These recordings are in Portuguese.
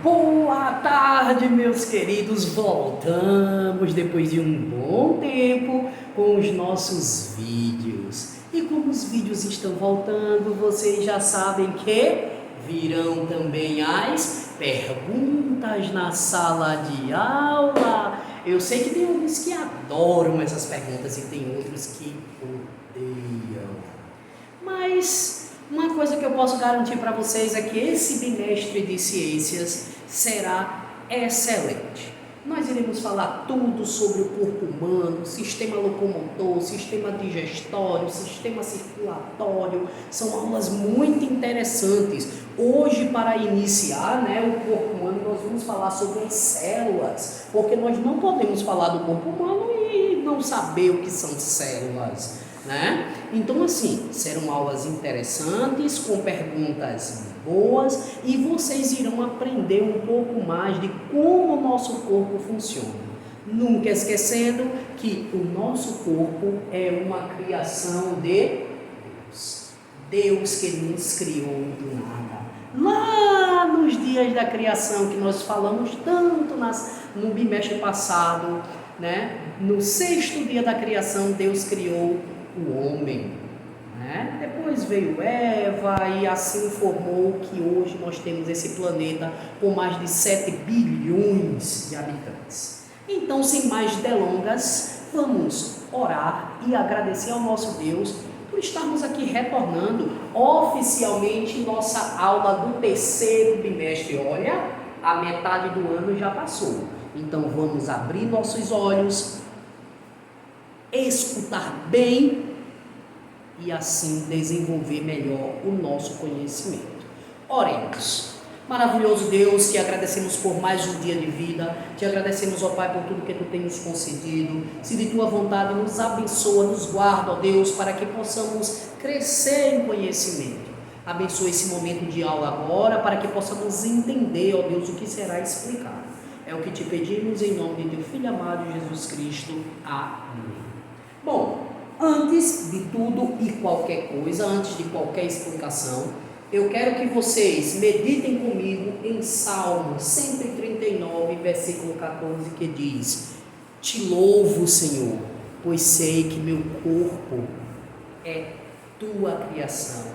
Boa tarde, meus queridos. Voltamos depois de um bom tempo com os nossos vídeos. E como os vídeos estão voltando, vocês já sabem que virão também as perguntas na sala de aula. Eu sei que tem uns que adoram essas perguntas e tem outros que odeiam. Mas uma coisa que eu posso garantir para vocês é que esse bimestre de ciências será excelente. Nós iremos falar tudo sobre o corpo humano, sistema locomotor, sistema digestório, sistema circulatório. São aulas muito interessantes. Hoje, para iniciar, o corpo humano, nós vamos falar sobre as células, porque nós não podemos falar do corpo humano e não saber o que são células. Então, assim, serão aulas interessantes, com perguntas boas, e vocês irão aprender um pouco mais de como o nosso corpo funciona. Nunca esquecendo que o nosso corpo é uma criação de Deus. Deus que nos criou do nada. Lá nos dias da criação, que nós falamos tanto no bimestre passado, no 6º dia da criação, Deus criou o homem, Depois veio Eva e assim formou que hoje nós temos esse planeta com mais de 7 bilhões de habitantes. Então, sem mais delongas, vamos orar e agradecer ao nosso Deus por estarmos aqui retornando oficialmente nossa aula do 3º bimestre. Olha, a metade do ano já passou. Então vamos abrir nossos olhos, escutar bem e assim desenvolver melhor o nosso conhecimento. Oremos. Maravilhoso Deus, que agradecemos por mais um dia de vida, te agradecemos, ó Pai, por tudo que tu tens nos concedido. Se de tua vontade nos abençoa, nos guarda, ó Deus, para que possamos crescer em conhecimento. Abençoa esse momento de aula agora, para que possamos entender, ó Deus, o que será explicado. É o que te pedimos em nome de teu Filho amado Jesus Cristo. Amém. Bom, antes de tudo e qualquer coisa, antes de qualquer explicação, eu quero que vocês meditem comigo em Salmo 139, versículo 14, que diz: Te louvo, Senhor, pois sei que meu corpo é tua criação,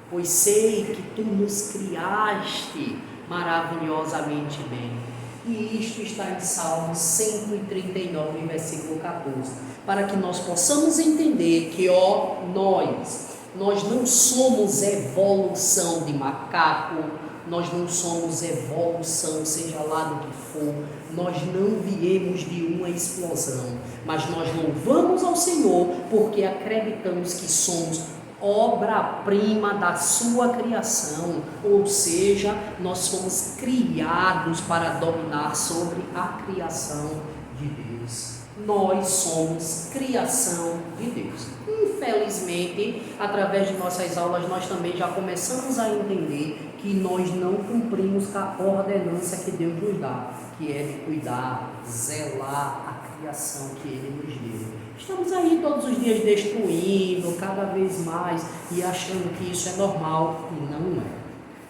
pois sei que tu nos criaste maravilhosamente bem. E isto está em Salmo 139, versículo 14, para que nós possamos entender que, nós não somos evolução de macaco, nós não somos evolução, seja lá do que for, nós não viemos de uma explosão, mas nós louvamos ao Senhor porque acreditamos que somos obra-prima da sua criação, ou seja, nós fomos criados para dominar sobre a criação de Deus. Nós somos criação de Deus. Infelizmente, através de nossas aulas, nós também já começamos a entender que nós não cumprimos com a ordenança que Deus nos dá, que é de cuidar, zelar a criação que Ele nos deu. Estamos aí todos os dias destruindo cada vez mais e achando que isso é normal, e não é.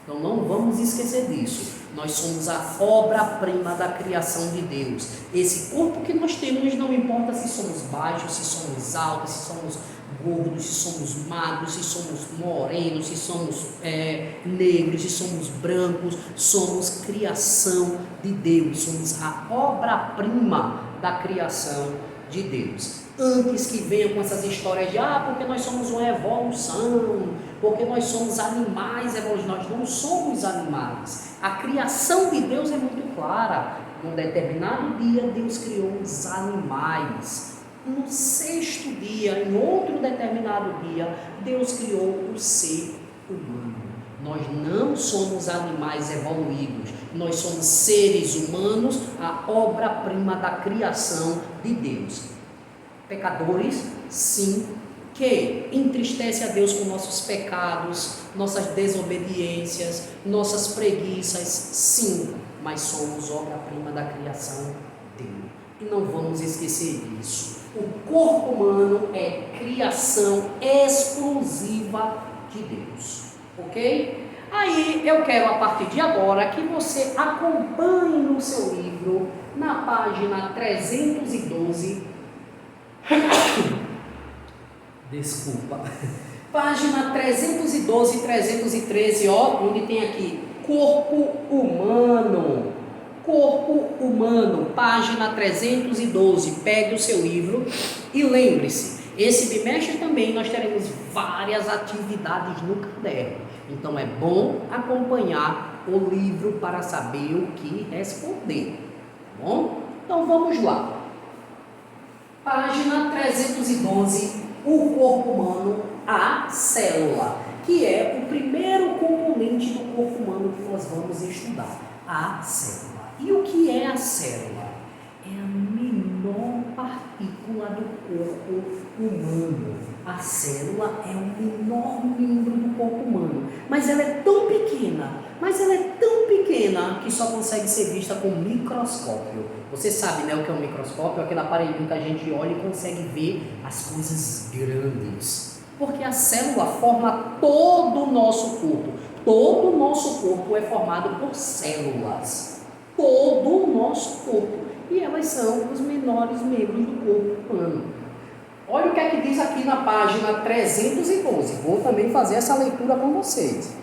Então não vamos esquecer disso. Nós somos a obra-prima da criação de Deus. Esse corpo que nós temos, não importa se somos baixos, se somos altos, se somos gordos, se somos magros, se somos morenos, se somos negros, se somos brancos, somos criação de Deus, somos a obra-prima da criação de Deus. Antes que venham com essas histórias de porque nós somos uma evolução, porque nós somos animais evolutivos, nós não somos animais. A criação de Deus é muito clara. Num determinado dia, Deus criou os animais. No 6º dia, em outro determinado dia, Deus criou o ser humano. Nós não somos animais evoluídos, nós somos seres humanos, a obra-prima da criação de Deus. Pecadores, sim, que entristece a Deus com nossos pecados, nossas desobediências, nossas preguiças, sim, mas somos obra-prima da criação dele. E não vamos esquecer disso. O corpo humano é criação exclusiva de Deus, ok? Aí eu quero, a partir de agora, que você acompanhe no seu livro, na página 312. Desculpa. Página 312 e 313, ó, onde tem aqui corpo humano. Corpo humano, página 312. Pegue o seu livro e lembre-se, esse bimestre também nós teremos várias atividades no caderno. Então é bom acompanhar o livro para saber o que responder. Tá bom? Então vamos lá. Página 312, o corpo humano, a célula, que é o primeiro componente do corpo humano que nós vamos estudar, a célula. E o que é a célula? É a menor partícula do corpo humano. A célula é o menor membro do corpo humano, mas ela é tão pequena, que só consegue ser vista com microscópio. Você sabe, né, o que é um microscópio? Aquele aparelho que a gente olha e consegue ver as coisas grandes. Porque a célula forma todo o nosso corpo. Todo o nosso corpo é formado por células. Todo o nosso corpo. E elas são os menores membros do corpo humano. Olha o que é que diz aqui na página 312. Vou também fazer essa leitura com vocês.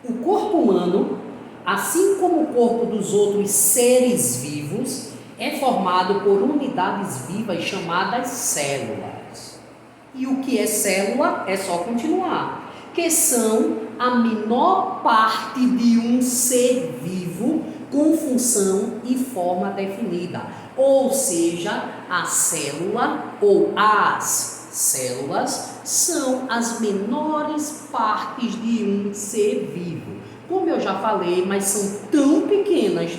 O corpo humano, assim como o corpo dos outros seres vivos, é formado por unidades vivas chamadas células. E o que é célula? É só continuar. Que são a menor parte de um ser vivo com função e forma definida. Ou seja, a célula ou as células são as menores partes de um ser vivo. Como eu já falei, mas são tão pequenas,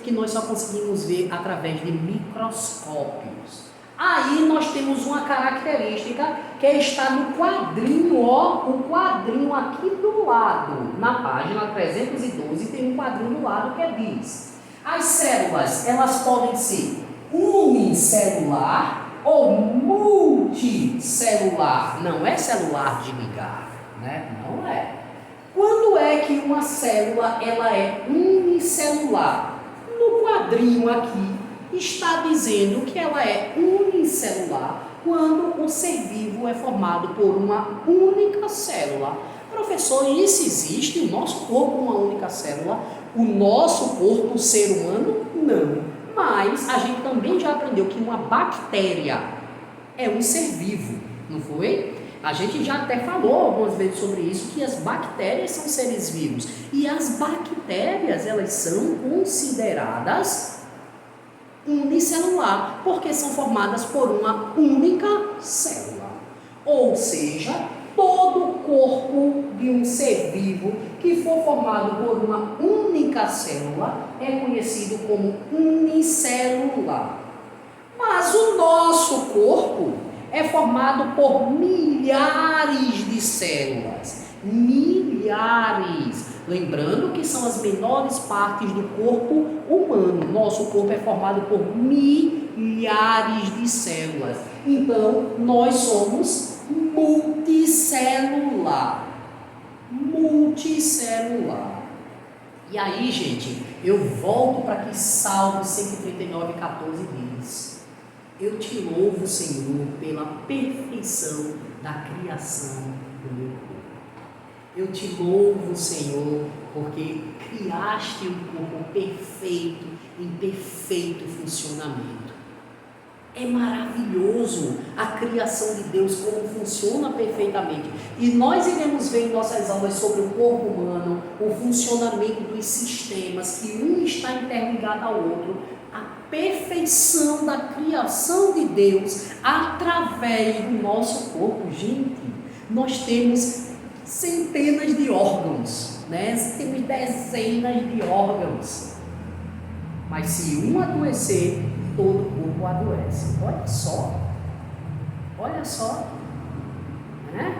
que nós só conseguimos ver através de microscópios. Aí nós temos uma característica que está no quadrinho, ó, o quadrinho aqui do lado, na página 312 tem um quadrinho do lado que diz: as células, elas podem ser unicelular ou multicelular. Não é celular de ligar, né? Não é. Quando é que uma célula ela é unicelular? No quadrinho aqui está dizendo que ela é unicelular quando o ser vivo é formado por uma única célula. Professor, isso existe? O nosso corpo é uma única célula? O nosso corpo, o ser humano, não. Mas a gente também já aprendeu que uma bactéria é um ser vivo, não foi? A gente já até falou algumas vezes sobre isso, que as bactérias são seres vivos. E as bactérias, elas são consideradas unicelular, porque são formadas por uma única célula. Ou seja, todo o corpo de um ser vivo que for formado por uma única célula é conhecido como unicelular. Mas o nosso corpo é formado por milhares de células. Milhares. Lembrando que são as menores partes do corpo humano. Nosso corpo é formado por milhares de células. Então, nós somos multicelular. Multicelular. E aí, gente, eu volto para que Salmo 139:14 diz: eu te louvo, Senhor, pela perfeição da criação do meu corpo. Eu te louvo, Senhor, porque criaste um corpo perfeito, em perfeito funcionamento. É maravilhoso a criação de Deus, como funciona perfeitamente. E nós iremos ver em nossas aulas sobre o corpo humano, o funcionamento dos sistemas, que um está interligado ao outro, a perfeição da criação de Deus através do nosso corpo. Gente, nós temos centenas de órgãos, né? Temos dezenas de órgãos. Mas se um adoecer, todo o corpo adoece. Olha só, né?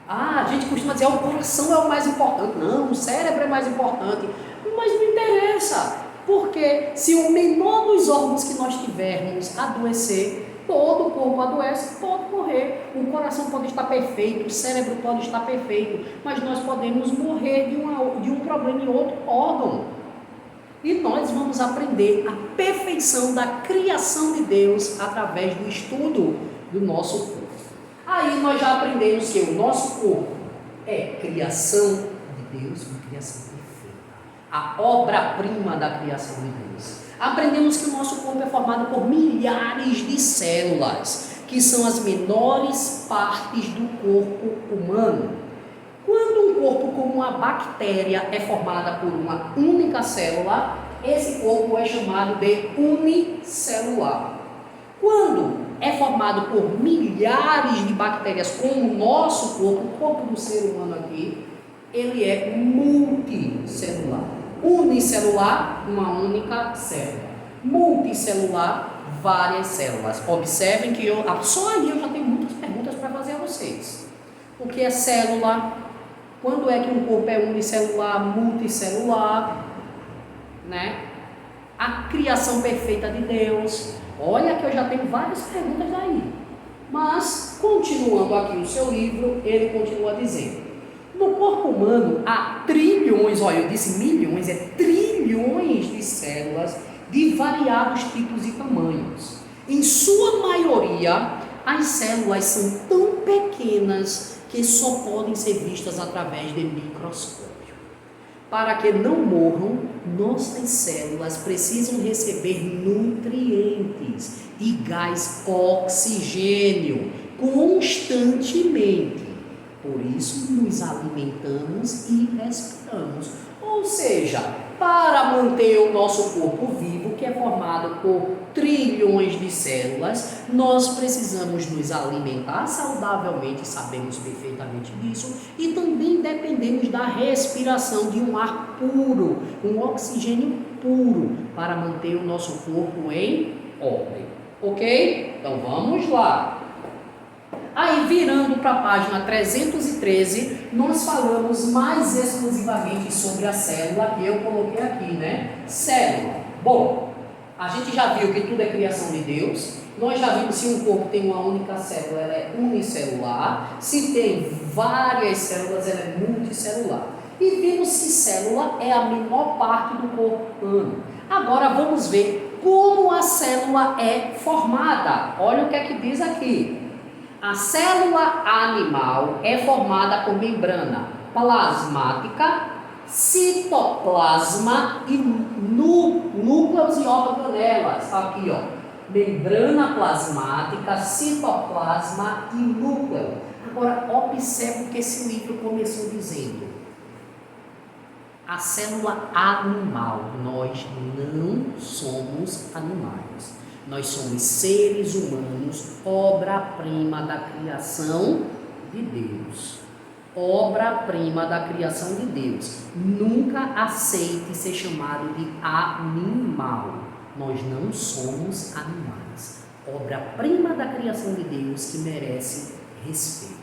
A gente costuma dizer, o coração é o mais importante. Não, o cérebro é mais importante. Mas não interessa, porque se o menor dos órgãos que nós tivermos adoecer, Todo o corpo adoece, pode morrer. O coração pode estar perfeito, o cérebro pode estar perfeito, mas nós podemos morrer de um problema em outro órgão. E nós vamos aprender a perfeição da criação de Deus através do estudo do nosso corpo. Aí nós já aprendemos que o nosso corpo é criação de Deus, uma criação perfeita, a obra-prima da criação de Deus. Aprendemos que o nosso corpo é formado por milhares de células, que são as menores partes do corpo humano. Quando um corpo como uma bactéria é formada por uma única célula, esse corpo é chamado de unicelular. Quando é formado por milhares de bactérias, como o nosso corpo, o corpo do ser humano aqui, ele é multicelular. Unicelular, uma única célula. Multicelular, várias células. Observem que só aí eu já tenho muitas perguntas para fazer a vocês. O que é célula? Quando é que um corpo é unicelular, multicelular? Né? A criação perfeita de Deus. Olha que eu já tenho várias perguntas daí. Mas, continuando aqui o seu livro, ele continua dizendo: no corpo humano há trilhões, olha, eu disse milhões, é trilhões de células de variados tipos e tamanhos. Em sua maioria, as células são tão pequenas que só podem ser vistas através de microscópio. Para que não morram, nossas células precisam receber nutrientes e gás oxigênio constantemente. Por isso nos alimentamos e respiramos. Ou seja, para manter o nosso corpo vivo, que é formado por trilhões de células, nós precisamos nos alimentar saudavelmente, sabemos perfeitamente disso, e também dependemos da respiração de um ar puro, um oxigênio puro, para manter o nosso corpo em ordem. Ok? Então vamos lá. Aí, virando para a página 313, nós falamos mais exclusivamente sobre a célula, que eu coloquei aqui, né? Célula. Bom, a gente já viu que tudo é criação de Deus. Nós já vimos se um corpo tem uma única célula, ela é unicelular. Se tem várias células, ela é multicelular. E vimos que célula é a menor parte do corpo humano. Agora vamos ver como a célula é formada. Olha o que é que diz aqui. A célula animal é formada por membrana plasmática, citoplasma e núcleos e organelas. Aqui, ó, membrana plasmática, citoplasma e núcleo. Agora, observe o que esse livro começou dizendo. A célula animal, nós não somos animais. Nós somos seres humanos, obra-prima da criação de Deus. Obra-prima da criação de Deus. Nunca aceite ser chamado de animal. Nós não somos animais. Obra-prima da criação de Deus que merece respeito.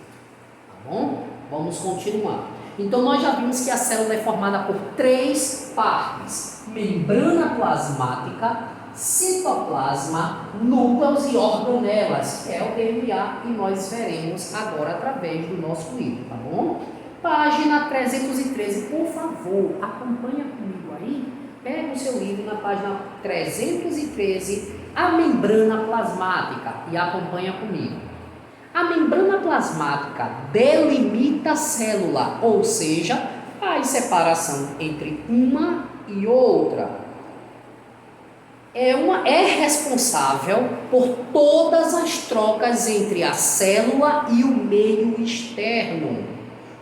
Tá bom? Vamos continuar. Então nós já vimos que a célula é formada por 3 partes: membrana plasmática, citoplasma, núcleos e organelas, que é o DNA, e nós veremos agora através do nosso livro, tá bom? Página 313, por favor, acompanha comigo aí, pega o seu livro na página 313, a membrana plasmática, e acompanha comigo. A membrana plasmática delimita a célula, ou seja, faz separação entre uma e outra. É responsável por todas as trocas entre a célula e o meio externo,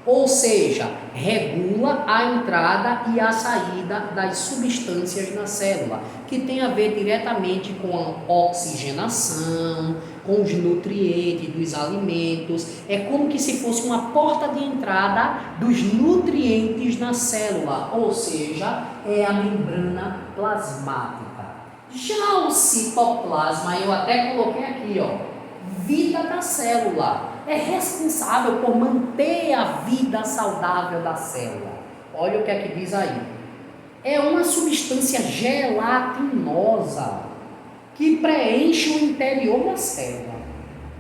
ou seja, regula a entrada e a saída das substâncias na célula, que tem a ver diretamente com a oxigenação, com os nutrientes dos alimentos. É como que se fosse uma porta de entrada dos nutrientes na célula, ou seja, é a membrana plasmática. Já o citoplasma, eu até coloquei aqui, ó, vida da célula, é responsável por manter a vida saudável da célula. Olha o que é que diz aí. É uma substância gelatinosa que preenche o interior da célula.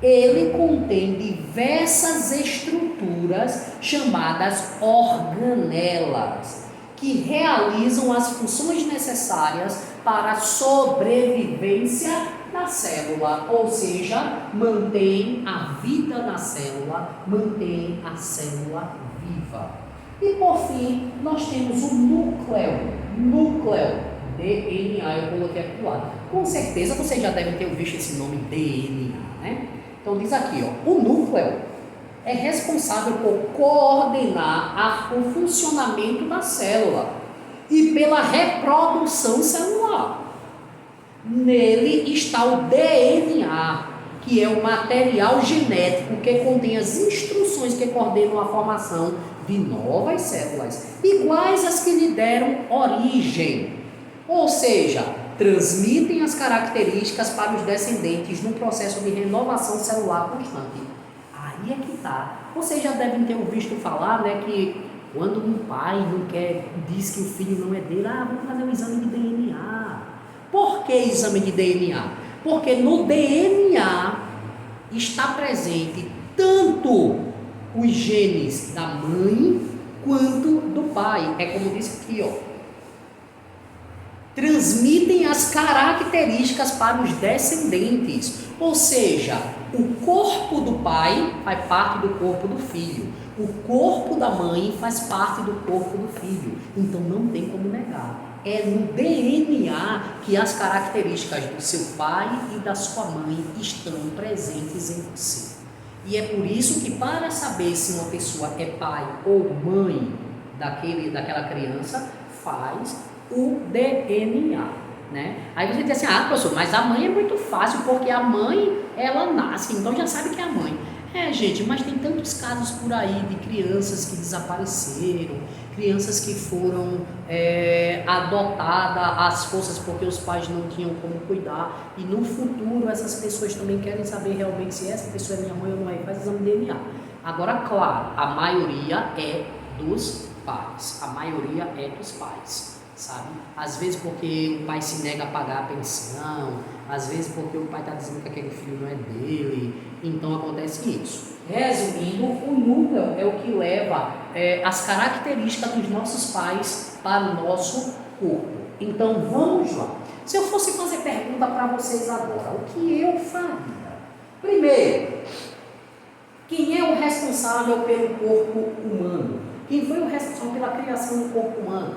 Ele contém diversas estruturas chamadas organelas, que realizam as funções necessárias para a sobrevivência da célula, ou seja, mantém a vida na célula, mantém a célula viva. E por fim, nós temos o núcleo, DNA, eu coloquei aqui do lado. Com certeza vocês já devem ter visto esse nome DNA, né? Então diz aqui, ó, o núcleo é responsável por coordenar o funcionamento da célula e pela reprodução celular. Nele está o DNA, que é o material genético que contém as instruções que coordenam a formação de novas células, iguais às que lhe deram origem. Ou seja, transmitem as características para os descendentes num processo de renovação celular constante. Aí é que está. Vocês já devem ter ouvido falar, né, que quando um pai não quer, diz que o filho não é dele, vamos fazer um exame de DNA. Por que exame de DNA? Porque no DNA está presente tanto os genes da mãe quanto do pai. É como disse aqui, ó. Transmitem as características para os descendentes, ou seja, o corpo do pai faz parte do corpo do filho, o corpo da mãe faz parte do corpo do filho, então não tem como negar. É no DNA que as características do seu pai e da sua mãe estão presentes em você. E é por isso que, para saber se uma pessoa é pai ou mãe daquela criança, faz o DNA, né? Aí você diz assim, professor, mas a mãe é muito fácil, porque a mãe, ela nasce, então já sabe que é a mãe. Gente, mas tem tantos casos por aí de crianças que desapareceram, crianças que foram adotadas às forças porque os pais não tinham como cuidar, e no futuro essas pessoas também querem saber realmente se essa pessoa é minha mãe ou não é, faz exame de DNA. Agora, claro, a maioria é dos pais, sabe? Às vezes porque o pai se nega a pagar a pensão, às vezes porque o pai está dizendo que aquele filho não é dele, então acontece isso. Resumindo, o núcleo é o que leva as características dos nossos pais para o nosso corpo. Então vamos lá. Se eu fosse fazer pergunta para vocês agora, o que eu faria? Primeiro, quem é o responsável pelo corpo humano? Quem foi o responsável pela criação do corpo humano?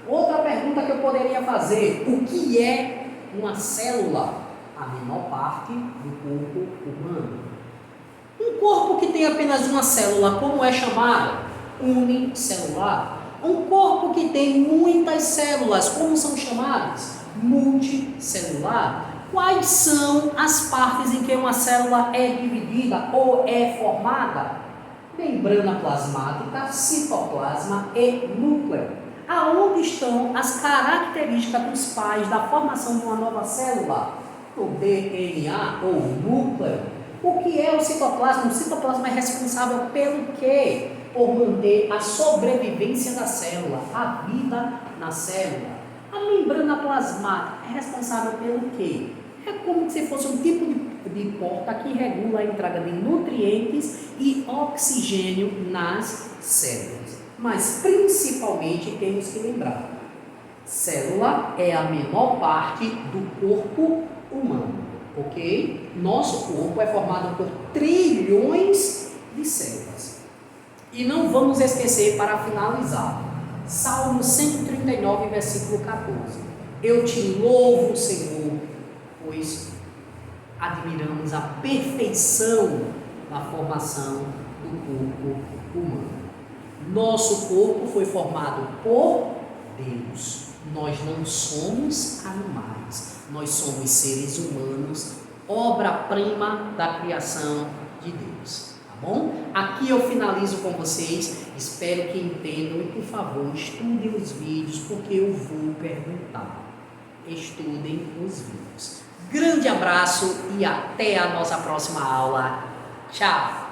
Outra pergunta que eu poderia fazer: o que é uma célula? A menor parte do corpo humano. Um corpo que tem apenas uma célula, como é chamado? Unicelular. Um corpo que tem muitas células, como são chamadas? Multicelular. Quais são as partes em que uma célula é dividida ou é formada? Membrana plasmática, citoplasma e núcleo. Aonde estão as características dos pais da formação de uma nova célula? O DNA ou núcleo. O que é o citoplasma? O citoplasma é responsável pelo quê? Por manter a sobrevivência da célula, a vida na célula. A membrana plasmática é responsável pelo quê? É como se fosse um tipo de porta que regula a entrada de nutrientes e oxigênio nas células. Mas principalmente temos que lembrar, célula é a menor parte do corpo humano, ok? Nosso corpo é formado por trilhões de células. E não vamos esquecer, para finalizar, Salmo 139, versículo 14. Eu te louvo, Senhor, pois admiramos a perfeição da formação do corpo humano. Nosso corpo foi formado por Deus. Nós não somos animais, nós somos seres humanos, obra-prima da criação de Deus. Tá bom? Aqui eu finalizo com vocês, espero que entendam e, por favor, estudem os vídeos, porque eu vou perguntar. Estudem os vídeos. Grande abraço e até a nossa próxima aula. Tchau!